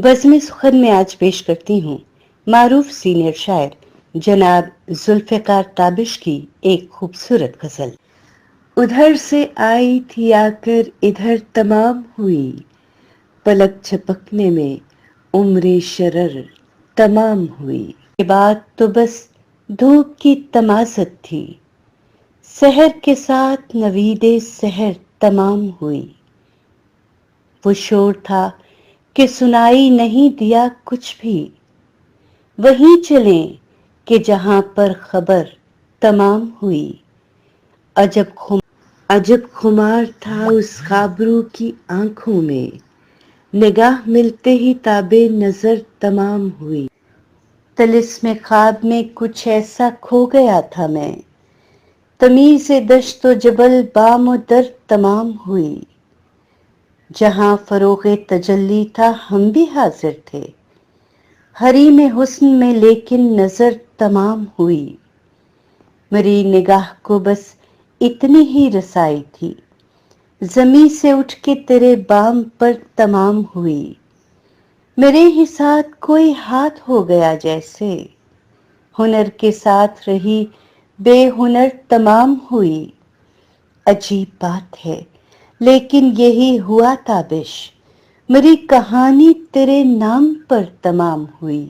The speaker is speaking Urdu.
بزم سخن میں آج پیش کرتی ہوں معروف سینئر شاعر جناب ذوالفقار تابش کی ایک خوبصورت غزل۔ ادھر سے آئی تھی آ کر ادھر تمام ہوئی، پلک جھپکنے میں عمر شرر تمام ہوئی۔ یہ بات تو بس دھوپ کی تمازت تھی، سحر کے ساتھ نوید سحر تمام ہوئی۔ وہ شور تھا کہ سنائی نہیں دیا کچھ بھی، وہیں چلیں کہ جہاں پر خبر تمام ہوئی۔ عجب خمار تھا اس خوابرو کی آنکھوں میں، نگاہ ملتے ہی تاب نظر تمام ہوئی۔ طلسم خواب میں کچھ ایسا کھو گیا تھا میں، تمیز دشت و جبل بام و در تمام ہوئی۔ جہاں فروغ تجلی تھا ہم بھی حاضر تھے، حریم حسن میں لیکن نظر تمام ہوئی۔ میری نگاہ کو بس اتنی ہی رسائی تھی، زمیں سے اٹھ کے تیرے بام پر تمام ہوئی۔ میرے ہی ساتھ کوئی ہاتھ ہو گیا جیسے، ہنر کے ساتھ رہی بے ہنر تمام ہوئی۔ عجیب بات ہے لیکن یہی ہوا تابش، میری کہانی تیرے نام پر تمام ہوئی۔